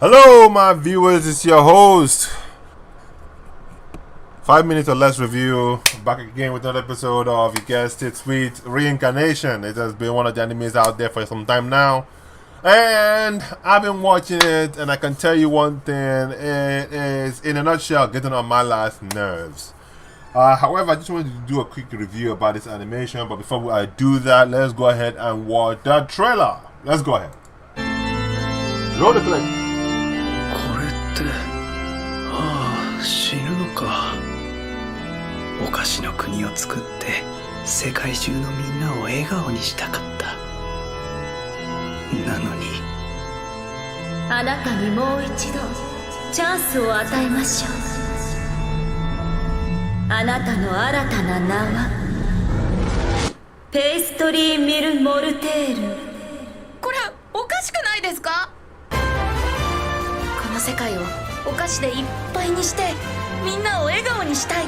Hello, my viewers. It's your host. 5 minutes or less review. Back again with another episode of, you guessed it, sweet Reincarnation. It has been one of the animes out there for some time now, and I've been watching it. And I can tell you one thing: it is, in a nutshell, getting on my last nerves. However, I just wanted to do a quick review about this animation. But before I do that, let's go ahead and watch the trailer. Let's go ahead. Roll the play. これって死ぬのか。お菓子の国を作って世界中のみんなを笑顔にしたかった。なのにあなたにもう一度チャンスを与えましょう。あなたの新たな名はペイストリーミル・モルテール。これおかしくないですか？この世界をお菓子でいっぱいにしてみんなを笑顔にしたい。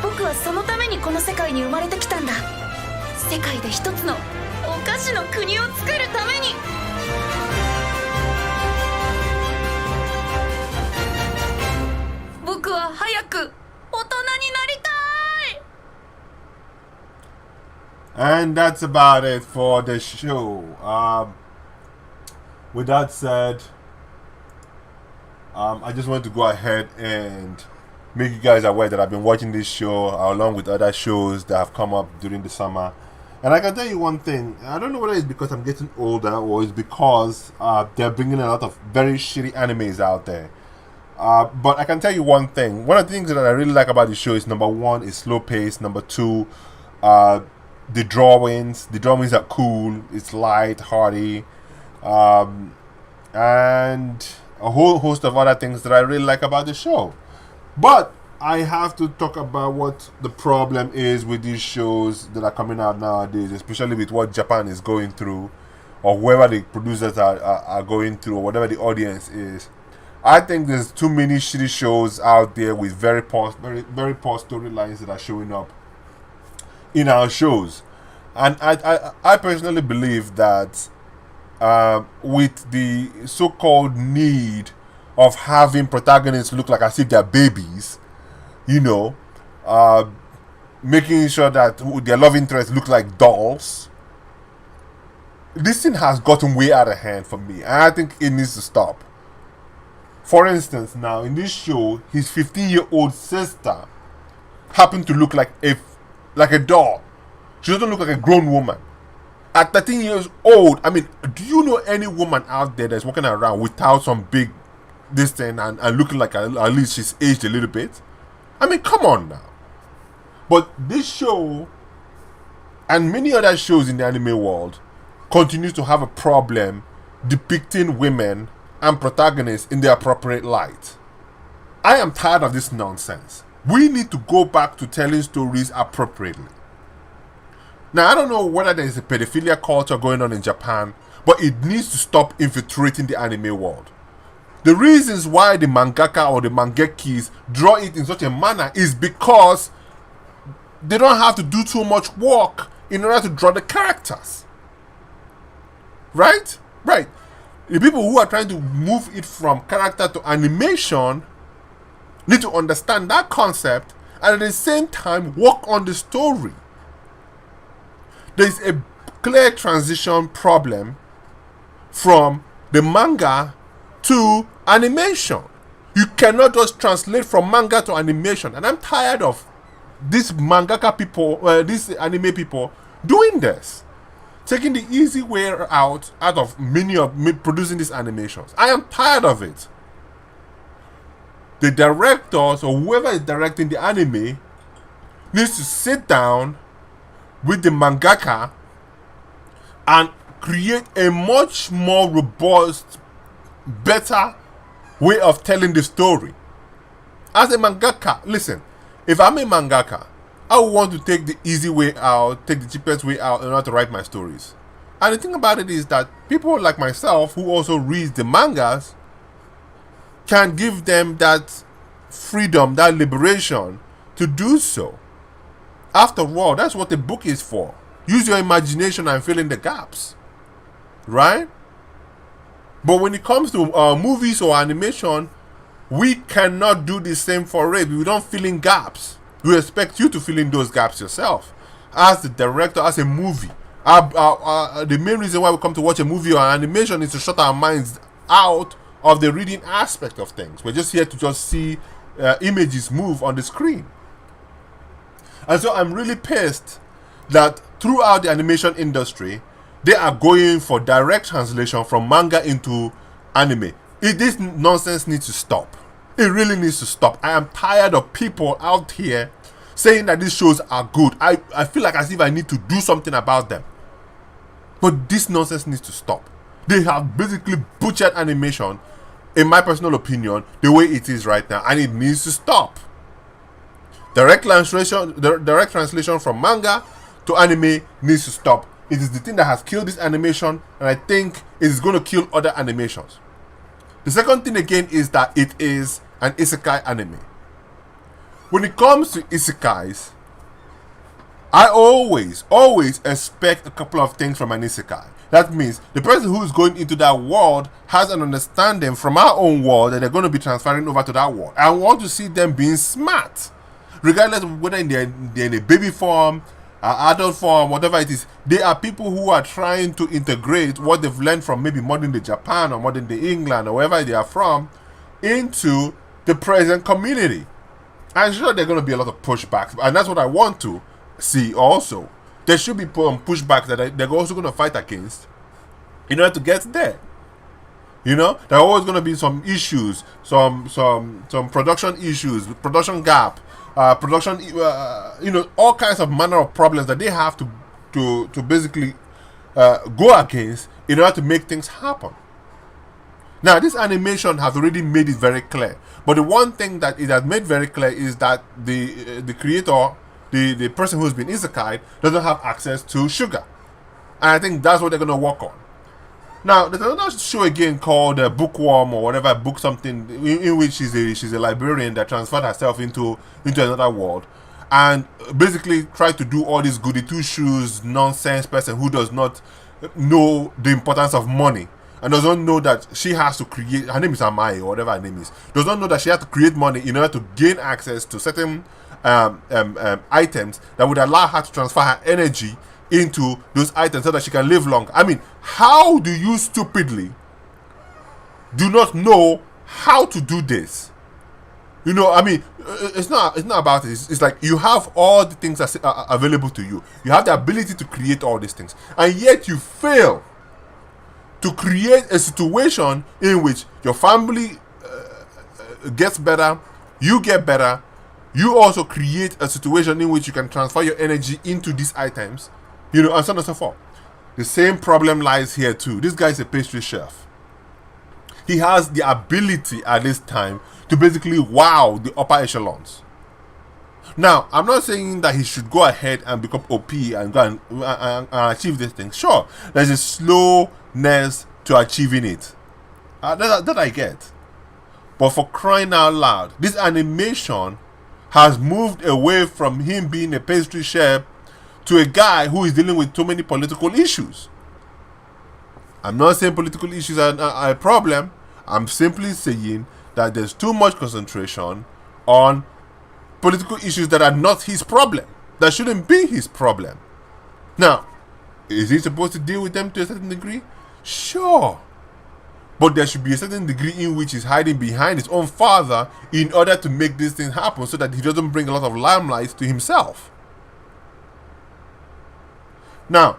僕はそのためにこの世界に生まれてきたんだ。世界で一つのお菓子の国を作るために。僕は早く大人になりたい。 And that's about it for the show. With that said, I just wanted to go ahead and make you guys aware that I've been watching this show along with other shows that have come up during the summer. And I can tell you one thing: I don't know whether it's because I'm getting older or it's because they're bringing a lot of very shitty animes out there. But I can tell you one thing: one of the things that I really like about the show is, number one, is slow pace. Number two, the drawings. The drawings are cool. It's light, hearty, and a whole host of other things that I really like about the show. But I have to talk about what the problem is with these shows that are coming out nowadays, especially with what Japan is going through, or whoever the producers are going through, or whatever the audience is. I think there's too many shitty shows out there with very poor storylines that are showing up in our shows. And I personally believe that with the so-called need of having protagonists look like as if they're babies, making sure that their love interests look like dolls, this thing has gotten way out of hand for me, and I think it needs to stop. For instance, now in this show, his 15-year-old sister happened to look like a doll. She doesn't look like a grown woman. At 13 years old, I mean, do you know any woman out there that's walking around without some big this thing and looking like at least she's aged a little bit? I mean, come on now. But this show and many other shows in the anime world continues to have a problem depicting women and protagonists in the appropriate light. I am tired of this nonsense. We need to go back to telling stories appropriately. Now, I don't know whether there is a pedophilia culture going on in Japan, but it needs to stop infiltrating the anime world. The reasons why the mangaka or the mangekis draw it in such a manner is because they don't have to do too much work in order to draw the characters. Right? Right. The people who are trying to move it from character to animation need to understand that concept and at the same time work on the story. There's a clear transition problem from the manga to animation. You cannot just translate from manga to animation, and I'm tired of these mangaka people, these anime people doing this, taking the easy way out of many of producing these animations. I am tired of it. The directors or whoever is directing the anime needs to sit down with the mangaka and create a much more robust, better way of telling the story. As a mangaka, listen, if I'm a mangaka, I want to take the easy way out, take the cheapest way out in order to write my stories. And the thing about it is that people like myself who also read the mangas can give them that freedom, that liberation to do so. After all, that's what the book is for. Use your imagination and fill in the gaps. Right? But when it comes to movies or animation, we cannot do the same for it. We don't fill in gaps. We expect you to fill in those gaps yourself. As the director, as a movie. The main reason why we come to watch a movie or animation is to shut our minds out of the reading aspect of things. We're just here to just see images move on the screen. And so I'm really pissed that throughout the animation industry, they are going for direct translation from manga into anime. This nonsense needs to stop. It really needs to stop. I am tired of people out here saying that these shows are good. I feel like as if I need to do something about them. But this nonsense needs to stop. They have basically butchered animation, in my personal opinion, the way it is right now, and it needs to stop. Direct translation from manga to anime needs to stop. It is the thing that has killed this animation, and I think it is going to kill other animations. The second thing again is that it is an isekai anime. When it comes to isekais, I always expect a couple of things from an isekai. That means the person who is going into that world has an understanding from our own world that they're going to be transferring over to that world. I want to see them being smart, regardless of whether they're in a baby form, adult form, whatever it is. They are people who are trying to integrate what they've learned from maybe modern day Japan or modern day England or wherever they are from into the present community. I'm sure there are going to be a lot of pushbacks, and that's what I want to see also. There should be pushbacks that they're also going to fight against in order to get there. You know, there are always going to be some issues, some production issues, production gap, production, all kinds of manner of problems that they have to basically go against in order to make things happen. Now, this animation has already made it very clear. But the one thing that it has made very clear is that the creator, the person who's been isekai, doesn't have access to sugar. And I think that's what they're going to work on. Now, there's another show again called Bookworm or whatever, book something, in which she's a librarian that transferred herself into another world. And basically tried to do all this goody two-shoes nonsense person who does not know the importance of money. And does not know that she has to create, her name is Amai or whatever her name is, does not know that she has to create money in order to gain access to certain items that would allow her to transfer her energy into those items so that she can live long. I mean, how do you stupidly do not know how to do this? You know, I mean, it's not about it. It's like you have all the things that are available to you. You have the ability to create all these things, and yet you fail to create a situation in which your family gets better, you get better, you also create a situation in which you can transfer your energy into these items, and so on and so forth. The same problem lies here too. This guy is a pastry chef. He has the ability at this time to basically wow the upper echelons. Now, I'm not saying that he should go ahead and become OP and go and achieve this thing. Sure, there's a slowness to achieving it. That I get. But for crying out loud, this animation has moved away from him being a pastry chef to a guy who is dealing with too many political issues. I'm not saying political issues are a problem. I'm simply saying that there's too much concentration on political issues that are not his problem, that shouldn't be his problem. Now, is he supposed to deal with them to a certain degree? Sure. But there should be a certain degree in which he's hiding behind his own father in order to make this thing happen so that he doesn't bring a lot of limelight to himself. Now,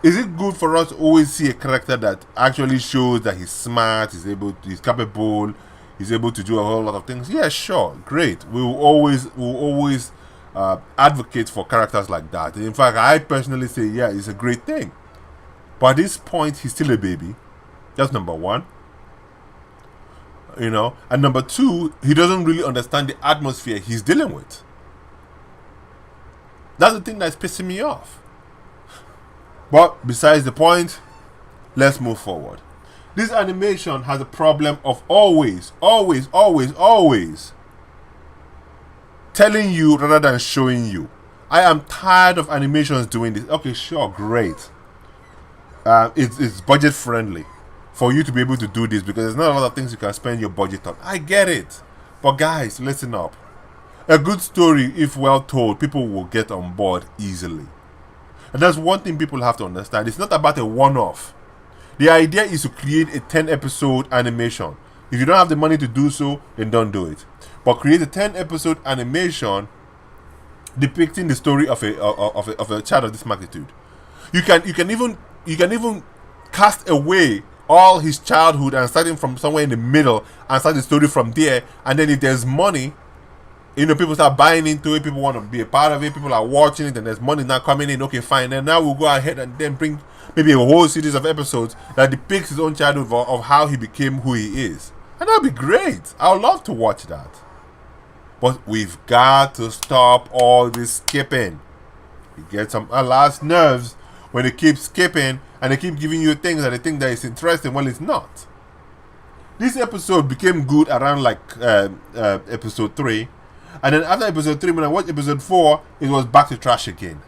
is it good for us to always see a character that actually shows that he's smart, he's capable, he's able to do a whole lot of things? Yeah, sure, great. We'll always advocate for characters like that. In fact, I personally say, yeah, it's a great thing. But at this point, he's still a baby. That's number one. And number two, he doesn't really understand the atmosphere he's dealing with. That's the thing that's pissing me off. But besides the point, let's move forward. This animation has a problem of always telling you rather than showing you. I am tired of animations doing this. Okay, sure, great. It's budget friendly. for you to be able to do this, because there's not a lot of things you can spend your budget on. I get it. But guys, listen up. A good story, if well told, people will get on board easily. And that's one thing people have to understand. It's not about a one-off. The idea is to create a 10-episode animation. If you don't have the money to do so, then don't do it. But create a 10-episode animation depicting the story of a child of this magnitude. You can even cast away all his childhood and starting from somewhere in the middle and start the story from there. And then if there's money, people start buying into it, people want to be a part of it, people are watching it, and there's money now coming in. Okay, fine. And now we'll go ahead and then bring maybe a whole series of episodes that depicts his own childhood of how he became who he is. And that'll be great. I would love to watch that. But we've got to stop all this skipping. It gets on my last nerves when they keep skipping and they keep giving you things that they think that is interesting when it's not. This episode became good around like episode 3. And then after episode 3, when I watched episode 4, it was back to trash again.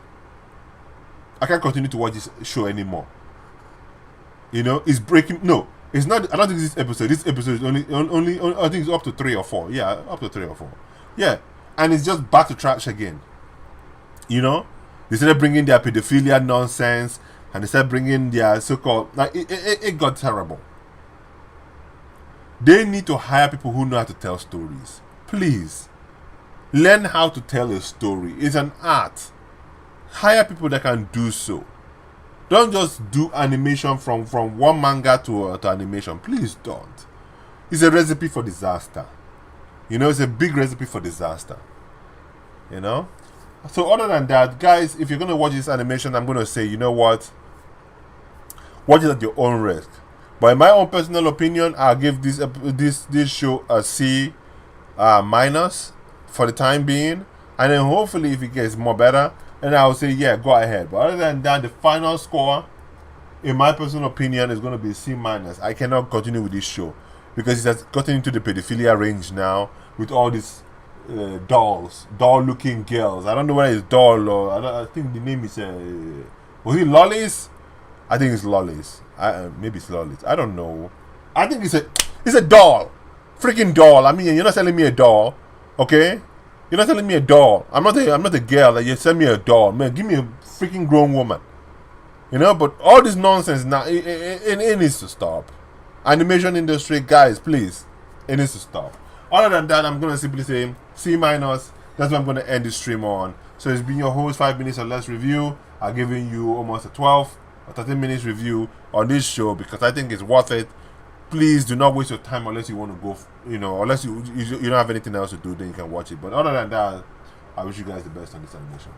I can't continue to watch this show anymore. It's breaking. No, it's not. I don't think this episode. This episode is only. I think it's up to 3 or 4. Yeah, up to 3 or 4. Yeah, and it's just back to trash again. They started bringing their pedophilia nonsense, and they started bringing their so-called. Like it got terrible. They need to hire people who know how to tell stories. Please. Learn how to tell a story. It's an art. Hire people that can do so. Don't just do animation from one manga to animation. Please don't. It's a recipe for disaster. It's a big recipe for disaster. So other than that, guys, if you're going to watch this animation, I'm going to say, you know what? Watch it at your own risk. But in my own personal opinion, I'll give this show a C minus. For the time being, and then hopefully if it gets more better, then I'll say yeah, go ahead. But other than that, the final score, in my personal opinion, is going to be C minus. I cannot continue with this show because it has gotten into the pedophilia range now with all these doll-looking girls. I don't know whether it's doll or I think the name is was it lollies? I think it's lollies. Maybe it's lollies. I don't know. I think it's a doll, freaking doll. I mean, you're not selling me a doll. Okay, you're not telling me a doll. I'm not a girl that you send me a doll. Man, give me a freaking grown woman. But all this nonsense now, it needs to stop. Animation industry, guys, please, it needs to stop. Other than that, I'm gonna simply say C minus. That's what I'm gonna end the stream on. So it's been your host 5 minutes or less review. I'm giving you almost a 12 or 13 minutes review on this show because I think it's worth it. Please do not waste your time unless you want to go, unless you don't have anything else to do, then you can watch it. But other than that, I wish you guys the best on this animation.